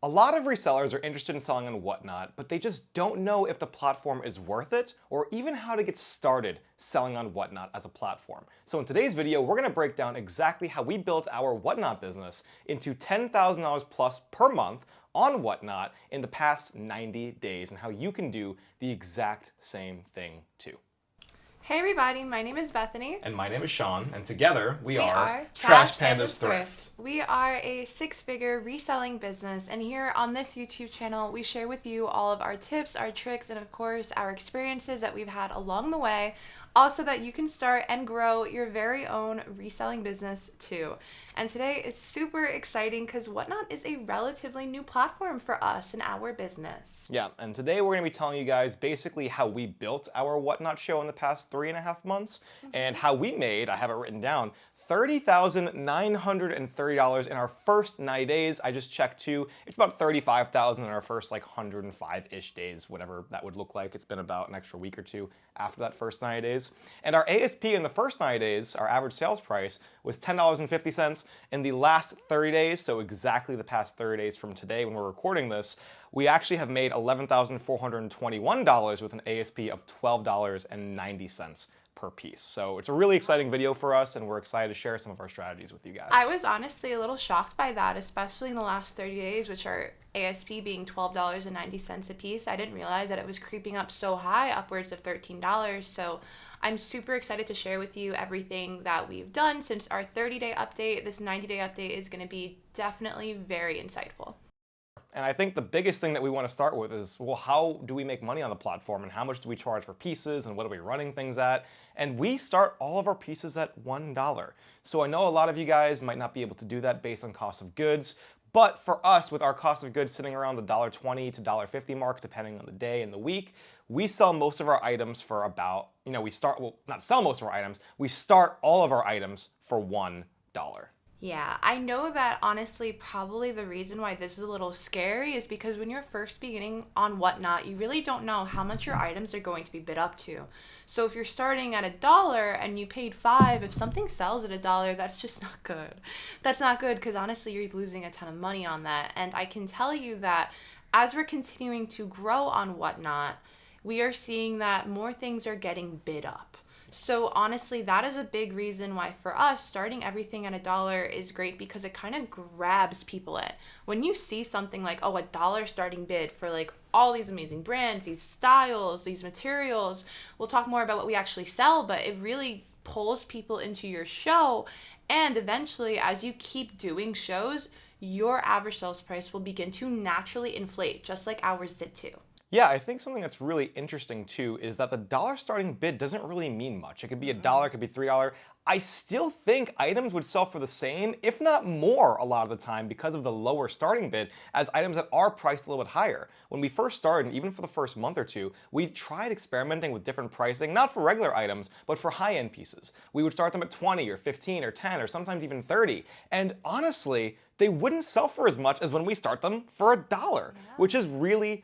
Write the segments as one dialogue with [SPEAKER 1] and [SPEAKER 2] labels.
[SPEAKER 1] A lot of resellers are interested in selling on Whatnot, but they just don't know if the platform is worth it or even how to get started selling on Whatnot as a platform. So in today's video, we're going to break down exactly how we built our Whatnot business into $10,000 plus per month on Whatnot in the past 90 days and how you can do the exact same thing too.
[SPEAKER 2] Hey everybody, my name is Bethany.
[SPEAKER 1] And my name is Sean, and together we are
[SPEAKER 2] Trash Pandas Thrift. We are a six-figure reselling business, and here on this YouTube channel, we share with you all of our tips, our tricks, and of course, our experiences that we've had along the way, also that you can start and grow your very own reselling business too. And today is super exciting because Whatnot is a relatively new platform for us and our business.
[SPEAKER 1] Yeah, and today we're going to be telling you guys basically how we built our Whatnot show in the past 3.5 months and how we made, I have it written down, $30,930 in our first 90 days. I just checked too. It's about $35,000 in our first like 105-ish days, whatever that would look like. It's been about an extra week or two after that first 90 days. And our ASP in the first 90 days, our average sales price, was $10.50. In the last 30 days, so exactly the past 30 days from today when we're recording this, we actually have made $11,421 with an ASP of $12.90 per piece. So it's a really exciting video for us, and we're excited to share some of our strategies with you guys.
[SPEAKER 2] I was honestly a little shocked by that, especially in the last 30 days, which our ASP being $12.90 a piece. I didn't realize that it was creeping up so high, upwards of $13. So I'm super excited to share with you everything that we've done since our 30-day update. This 90-day update is going to be definitely very insightful.
[SPEAKER 1] And I think the biggest thing that we want to start with is, well, how do we make money on the platform and how much do we charge for pieces and what are we running things at? And we start all of our pieces at $1. So I know a lot of you guys might not be able to do that based on cost of goods, but for us, with our cost of goods sitting around the $1.20 to $1.50 mark, depending on the day and the week, we sell most of our items for about, we start all of our items for $1.
[SPEAKER 2] Yeah, I know that honestly, probably the reason why this is a little scary is because when you're first beginning on Whatnot, you really don't know how much your items are going to be bid up to. So if you're starting at $1 and you paid $5, if something sells at $1, that's just not good. That's not good because honestly, you're losing a ton of money on that. And I can tell you that as we're continuing to grow on Whatnot, we are seeing that more things are getting bid up. So honestly, that is a big reason why for us, starting everything at $1 is great because it kind of grabs people in. When you see something like, oh, $1 starting bid for like all these amazing brands, these styles, these materials, we'll talk more about what we actually sell, but it really pulls people into your show. And eventually, as you keep doing shows, your average sales price will begin to naturally inflate, just like ours did too.
[SPEAKER 1] Yeah, I think something that's really interesting too is that the dollar starting bid doesn't really mean much. It could be $1, it could be $3. I still think items would sell for the same, if not more, a lot of the time because of the lower starting bid as items that are priced a little bit higher. When we first started, and even for the first month or two, we tried experimenting with different pricing, not for regular items, but for high-end pieces. We would start them at 20 or 15 or 10 or sometimes even 30. And honestly, they wouldn't sell for as much as when we start them for $1, which is really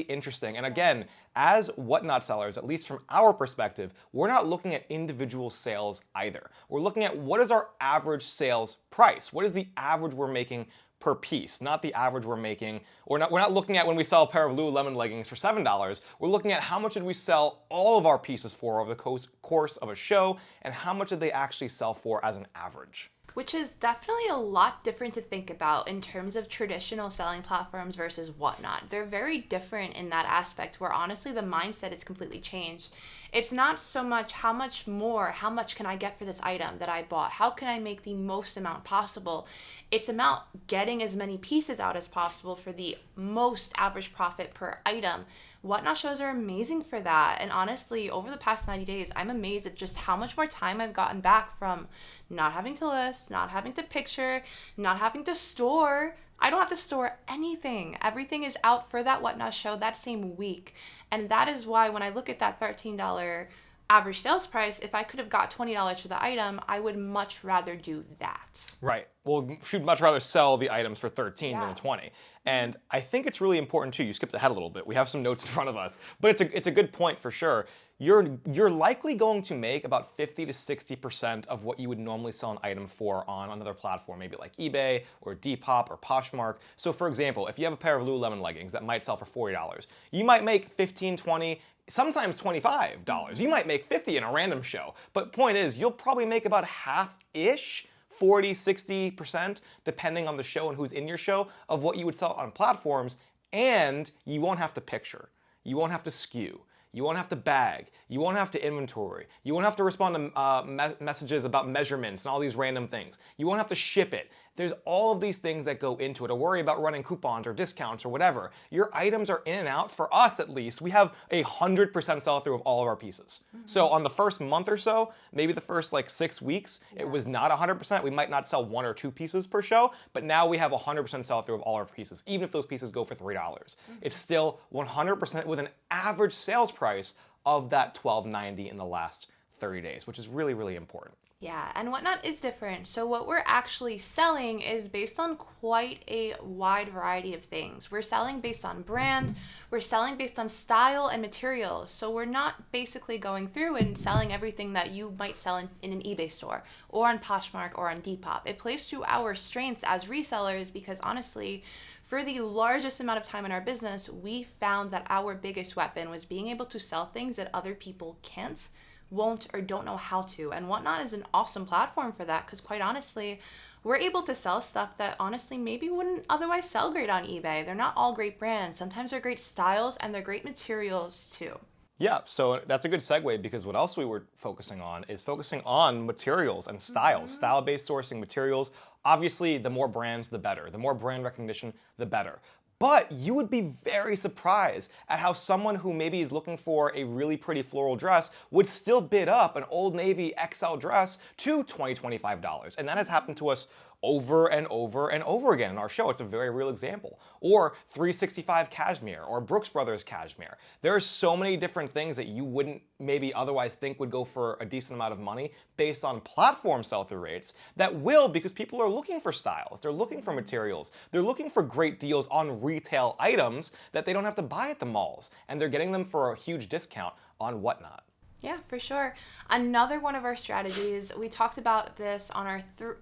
[SPEAKER 1] interesting. And again, as Whatnot sellers, at least from our perspective, we're not looking at individual sales either. We're looking at what is our average sales price? What is the average we're making per piece, not the average we're making, we're not looking at when we sell a pair of Lululemon leggings for $7. We're looking at how much did we sell all of our pieces for over the course of a show, and how much did they actually sell for as an average.
[SPEAKER 2] Which is definitely a lot different to think about in terms of traditional selling platforms versus Whatnot. They're very different in that aspect where honestly the mindset is completely changed. It's not so much how much can I get for this item that I bought? How can I make the most amount possible? It's about getting as many pieces out as possible for the most average profit per item. Whatnot shows are amazing for that. And honestly, over the past 90 days, I'm amazed at just how much more time I've gotten back from not having to list, not having to picture, not having to store. I don't have to store anything. Everything is out for that Whatnot show that same week. And that is why when I look at that $13 average sales price, if I could have got $20 for the item, I would much rather do that.
[SPEAKER 1] Right. Well, she'd much rather sell the items for 13 than 20. And I think it's really important too. You skipped ahead a little bit. We have some notes in front of us, but it's a good point for sure. you're likely going to make about 50 to 60% of what you would normally sell an item for on another platform, maybe like eBay or Depop or Poshmark. So for example, if you have a pair of Lululemon leggings that might sell for $40, you might make 15, 20, sometimes $25. You might make 50 in a random show. But point is, you'll probably make about half-ish, 40, 60%, depending on the show and who's in your show, of what you would sell on platforms, and you won't have to picture. You won't have to skew. You won't have to bag. You won't have to inventory. You won't have to respond to messages about measurements and all these random things. You won't have to ship it. There's all of these things that go into it, or worry about running coupons or discounts or whatever. Your items are in and out. For us, at least, we have 100% sell-through of all of our pieces. So on the first month or so, maybe the first like 6 weeks, it was not 100%. We might not sell 1 or 2 pieces per show, but now we have 100% sell-through of all our pieces, even if those pieces go for $3. It's still 100% with an average sales price of that $12.90 in the last 30 days, which is really, really important.
[SPEAKER 2] Yeah, and Whatnot is different. So what we're actually selling is based on quite a wide variety of things. We're selling based on brand, we're selling based on style and materials. So we're not basically going through and selling everything that you might sell in an eBay store or on Poshmark or on Depop. It plays to our strengths as resellers because honestly, for the largest amount of time in our business, we found that our biggest weapon was being able to sell things that other people can't, won't, or don't know how to. And Whatnot is an awesome platform for that because quite honestly, we're able to sell stuff that honestly maybe wouldn't otherwise sell great on eBay. They're not all great brands. Sometimes they're great styles and they're great materials too.
[SPEAKER 1] Yeah, so that's a good segue because what else we were focusing on is focusing on materials and styles, style-based sourcing materials. Obviously, the more brands, the better. The more brand recognition, the better. But you would be very surprised at how someone who maybe is looking for a really pretty floral dress would still bid up an Old Navy XL dress to $20, $25. And that has happened to us over and over and over again in our show. It's a very real example. Or 365 cashmere or Brooks Brothers cashmere. There are so many different things that you wouldn't maybe otherwise think would go for a decent amount of money based on platform sell-through rates that will, because people are looking for styles, they're looking for materials, they're looking for great deals on retail items that they don't have to buy at the malls, and they're getting them for a huge discount on Whatnot.
[SPEAKER 2] Yeah, for sure. Another one of our strategies, we talked about this on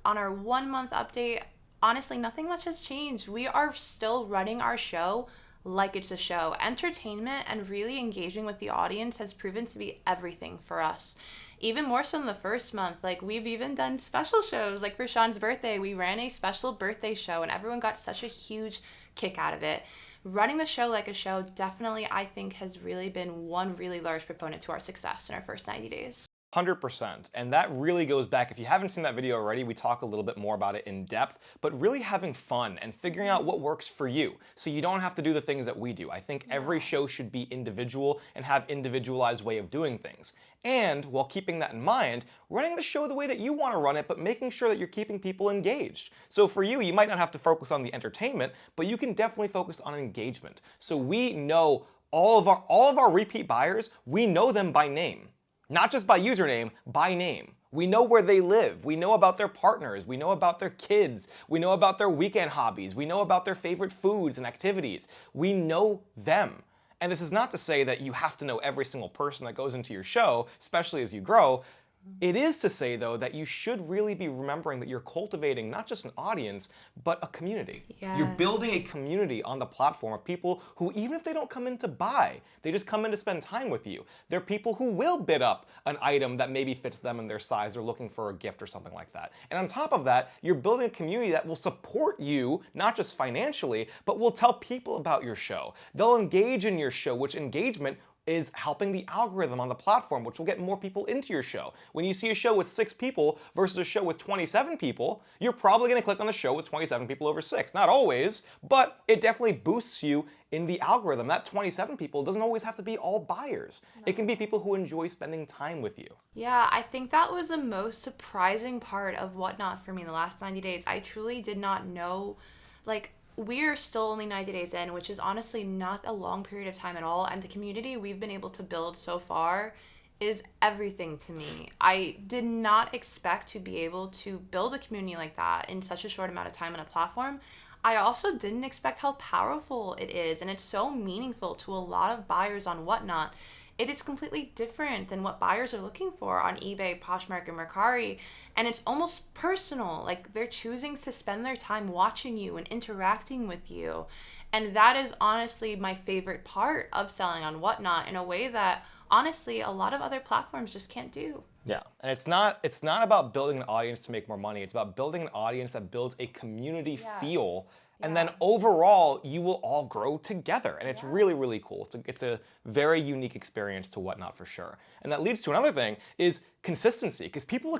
[SPEAKER 2] our 1 month update. Honestly, nothing much has changed. We are still running our show like it's a show. Entertainment and really engaging with the audience has proven to be everything for us. Even more so in the first month. Like we've even done special shows. Like for Sean's birthday, we ran a special birthday show and everyone got such a huge kick out of it. Running the show like a show definitely, I think, has really been one really large proponent to our success in our first 90 days.
[SPEAKER 1] 100%. And that really goes back, if you haven't seen that video already, we talk a little bit more about it in depth, but really having fun and figuring out what works for you so you don't have to do the things that we do. I think every show should be individual and have individualized way of doing things. And while keeping that in mind, running the show the way that you want to run it, but making sure that you're keeping people engaged. So for you, you might not have to focus on the entertainment, but you can definitely focus on engagement. So we know all of our repeat buyers, we know them by name. Not just by username, by name. We know where they live. We know about their partners. We know about their kids. We know about their weekend hobbies. We know about their favorite foods and activities. We know them. And this is not to say that you have to know every single person that goes into your show, especially as you grow. It is to say, though, that you should really be remembering that you're cultivating not just an audience, but a community.
[SPEAKER 2] Yes.
[SPEAKER 1] You're building a community on the platform of people who, even if they don't come in to buy, they just come in to spend time with you. They're people who will bid up an item that maybe fits them and their size. They're looking for a gift or something like that. And on top of that, you're building a community that will support you, not just financially, but will tell people about your show. They'll engage in your show, which engagement is helping the algorithm on the platform, which will get more people into your show. When you see a show with 6 people versus a show with 27 people, you're probably gonna click on the show with 27 people over 6. Not always, but it definitely boosts you in the algorithm. That 27 people doesn't always have to be all buyers. No. It can be people who enjoy spending time with you.
[SPEAKER 2] Yeah, I think that was the most surprising part of Whatnot for me in the last 90 days. I truly did not know, like, we're still only 90 days in, which is honestly not a long period of time at all. And the community we've been able to build so far is everything to me. I did not expect to be able to build a community like that in such a short amount of time on a platform. I also didn't expect how powerful it is, and it's so meaningful to a lot of buyers on Whatnot. It is completely different than what buyers are looking for on eBay, Poshmark, and Mercari, and it's almost personal. Like they're choosing to spend their time watching you and interacting with you, and that is honestly my favorite part of selling on Whatnot in a way that honestly a lot of other platforms just can't do.
[SPEAKER 1] Yeah, and it's not about building an audience to make more money. It's about building an audience that builds a community
[SPEAKER 2] Yes.
[SPEAKER 1] feel, and
[SPEAKER 2] Yeah.
[SPEAKER 1] then overall you will all grow together, and it's
[SPEAKER 2] Yeah.
[SPEAKER 1] really, really cool. It's a very unique experience to Whatnot for sure. And that leads to another thing is consistency, because people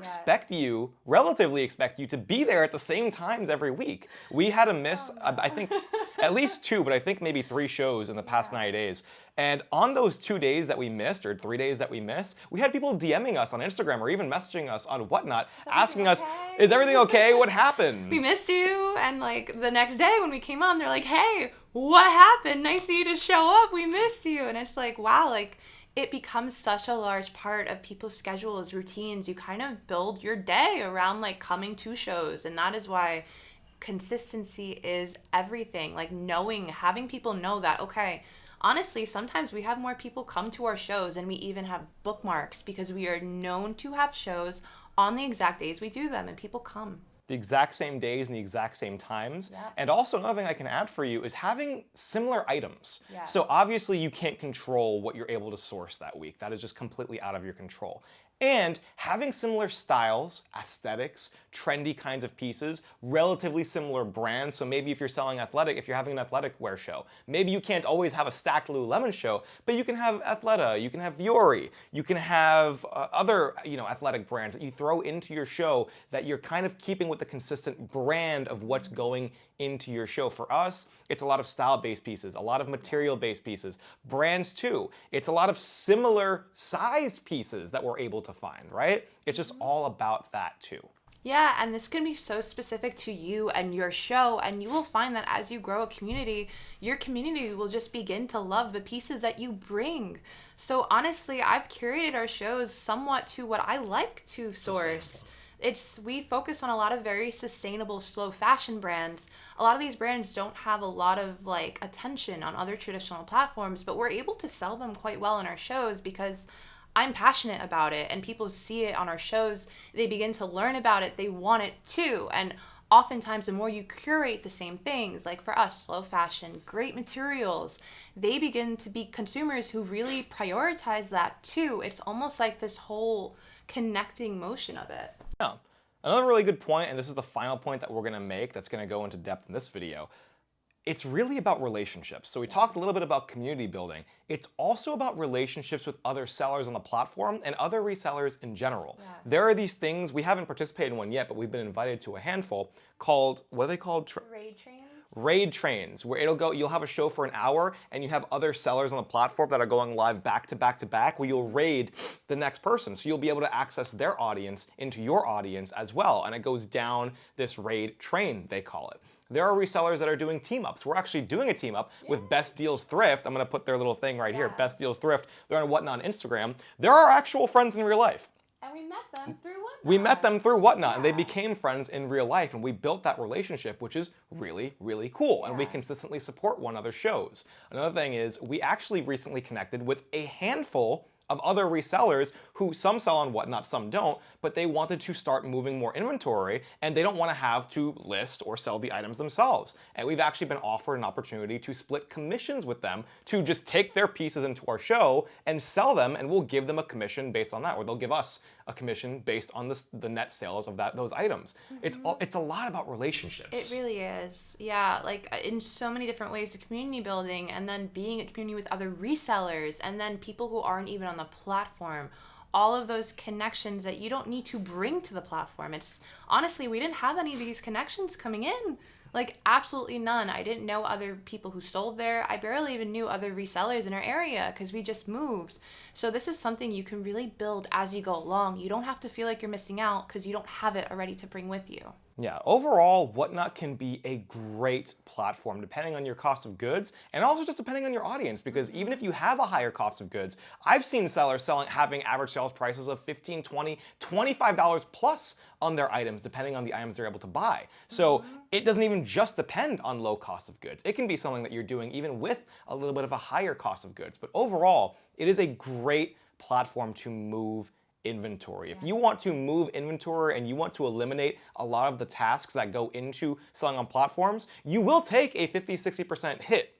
[SPEAKER 1] relatively expect you to be there at the same times every week. We had a miss, I think, at least two, but I think maybe 3 shows in the past 90 days. And on those 2 days that we missed, or 3 days that we missed, we had people DMing us on Instagram or even messaging us on Whatnot, asking us, is everything okay? What happened?
[SPEAKER 2] We missed you, and like the next day when we came on, they're like, hey, what happened? Nice of you to show up. We missed you. And it's like, wow, like it becomes such a large part of people's schedules, routines. You kind of build your day around like coming to shows, and that is why consistency is everything. Like knowing, having people know that, okay, honestly, sometimes we have more people come to our shows and we even have bookmarks because we are known to have shows on the exact days we do them, and people come.
[SPEAKER 1] The exact same days and the exact same times.
[SPEAKER 2] Yep.
[SPEAKER 1] And also another thing I can add for you is having similar items.
[SPEAKER 2] Yes.
[SPEAKER 1] So obviously you can't control what you're able to source that week. That is just completely out of your control. And having similar styles, aesthetics, trendy kinds of pieces, relatively similar brands. So maybe if you're selling athletic, if you're having an athletic wear show, maybe you can't always have a stacked Lululemon show, but you can have Athleta, you can have Fiore, you can have other athletic brands that you throw into your show that you're kind of keeping with the consistent brand of what's going into your show. For us, it's a lot of style-based pieces, a lot of material-based pieces. Brands too, it's a lot of similar size pieces that we're able to find, right? It's just all about that too.
[SPEAKER 2] Yeah, and this can be so specific to you and your show, and you will find that as you grow a community, your community will just begin to love the pieces that you bring. So honestly, I've curated our shows somewhat to what I like to source. We focus on a lot of very sustainable, slow fashion brands. A lot of these brands don't have a lot of like attention on other traditional platforms, but we're able to sell them quite well in our shows because I'm passionate about it, and people see it on our shows. They begin to learn about it. They want it too. And oftentimes, the more you curate the same things, like for us, slow fashion, great materials, they begin to be consumers who really prioritize that too. It's almost like this whole connecting motion of it.
[SPEAKER 1] Yeah. Another really good point, and this is the final point that we're going to make that's going to go into depth in this video, it's really about relationships. So we talked a little bit about community building. It's also about relationships with other sellers on the platform and other resellers in general.
[SPEAKER 2] Yeah.
[SPEAKER 1] There are these things, we haven't participated in one yet, but we've been invited to a handful called, what are they called?
[SPEAKER 2] Raid trains?
[SPEAKER 1] Raid trains, where you'll have a show for an hour and you have other sellers on the platform that are going live back to back to back, where you'll raid the next person. So you'll be able to access their audience into your audience as well. And it goes down this raid train, they call it. There are resellers that are doing team ups. We're actually doing a team up with Best Deals Thrift. I'm going to put their little thing right here, Best Deals Thrift. They're on Whatnot on Instagram. They're our actual friends in real life.
[SPEAKER 2] And we met them through Whatnot.
[SPEAKER 1] We met them through Whatnot, and they became friends in real life, and we built that relationship, which is really, really cool, and we consistently support one another's shows. Another thing is, we actually recently connected with a handful of other resellers who some sell on Whatnot, some don't, but they wanted to start moving more inventory, and they don't want to have to list or sell the items themselves. And we've actually been offered an opportunity to split commissions with them to just take their pieces into our show and sell them, and we'll give them a commission based on that, or they'll give us a commission based on the net sales of those items. It's a lot about relationships.
[SPEAKER 2] It really is. Yeah, like in so many different ways of community building, and then being a community with other resellers, and then people who aren't even on the platform. All of those connections that you don't need to bring to the platform. It's honestly, we didn't have any of these connections coming in. Like absolutely none. I didn't know other people who sold there. I barely even knew other resellers in our area because we just moved. So this is something you can really build as you go along. You don't have to feel like you're missing out because you don't have it already to bring with you.
[SPEAKER 1] Yeah, overall, Whatnot can be a great platform depending on your cost of goods and also just depending on your audience, because even if you have a higher cost of goods, I've seen sellers having average sales prices of $15, $20, $25 plus on their items depending on the items they're able to buy. So it doesn't even just depend on low cost of goods. It can be something that you're doing even with a little bit of a higher cost of goods. But overall, it is a great platform to move inventory. If you want to move inventory and you want to eliminate a lot of the tasks that go into selling on platforms, you will take a 50-60% hit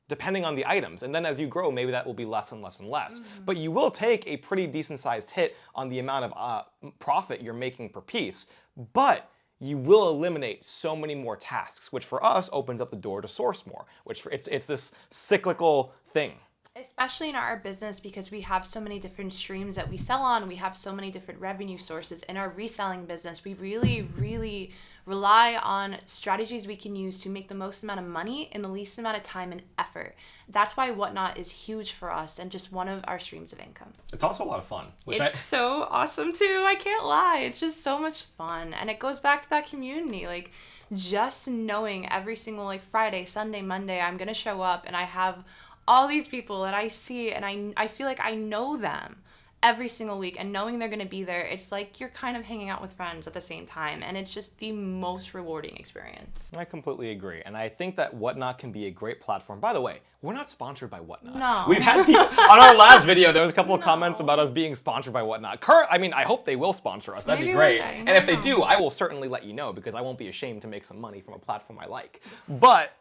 [SPEAKER 1] depending on the items. And then as you grow, maybe that will be less and less and less. But you will take a pretty decent sized hit on the amount of profit you're making per piece. But you will eliminate so many more tasks, which for us opens up the door to source more, which it's this cyclical thing.
[SPEAKER 2] Especially in our business, because we have so many different streams that we sell on, we have so many different revenue sources. In our reselling business, we really, really rely on strategies we can use to make the most amount of money in the least amount of time and effort. That's why Whatnot is huge for us and just one of our streams of income.
[SPEAKER 1] It's also a lot of fun.
[SPEAKER 2] It's so awesome too. I can't lie. It's just so much fun. And it goes back to that community. Like, just knowing every single Friday, Sunday, Monday, I'm going to show up and I have all these people that I see and I feel like I know them every single week, and knowing they're going to be there, it's like you're kind of hanging out with friends at the same time, and it's just the most rewarding experience.
[SPEAKER 1] I completely agree, and I think that Whatnot can be a great platform. By the way, we're not sponsored by Whatnot.
[SPEAKER 2] No.
[SPEAKER 1] We've had people, on our last video, there was a couple of comments about us being sponsored by Whatnot. I hope they will sponsor us. That'd
[SPEAKER 2] Maybe
[SPEAKER 1] be great.
[SPEAKER 2] one day.
[SPEAKER 1] And if they do, I will certainly let you know, because I won't be ashamed to make some money from a platform I like. But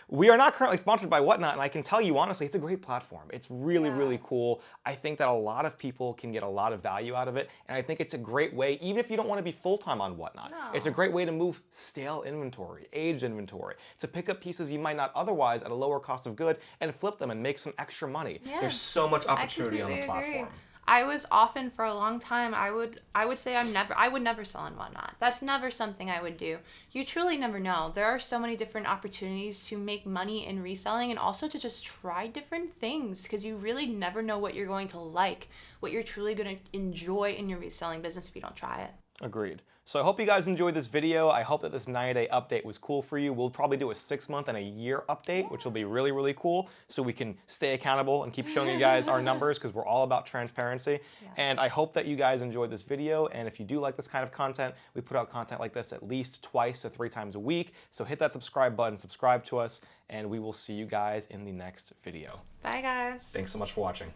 [SPEAKER 1] we are not currently sponsored by Whatnot, and I can tell you honestly, it's a great platform. It's really, really cool. I think that a lot of people can get a lot of value out of it, and I think it's a great way, even if you don't want to be full-time on Whatnot, it's a great way to move stale inventory, aged inventory, to pick up pieces you might not otherwise at a lower cost of good and flip them and make some extra money.
[SPEAKER 2] Yeah.
[SPEAKER 1] There's so much opportunity on the platform.
[SPEAKER 2] Agree. I was often, for a long time, I would say I would never sell on Whatnot. That's never something I would do. You truly never know. There are so many different opportunities to make money in reselling, and also to just try different things, because you really never know what you're going to like, what you're truly going to enjoy in your reselling business if you don't try it.
[SPEAKER 1] Agreed. So I hope you guys enjoyed this video. I hope that this 90-day update was cool for you. We'll probably do a 6-month and a year update, which will be really, really cool, so we can stay accountable and keep showing you guys our numbers, because we're all about transparency. Yeah. And I hope that you guys enjoyed this video. And if you do like this kind of content, we put out content like this at least 2 to 3 times a week. So hit that subscribe button, subscribe to us, and we will see you guys in the next video.
[SPEAKER 2] Bye, guys.
[SPEAKER 1] Thanks so much for watching.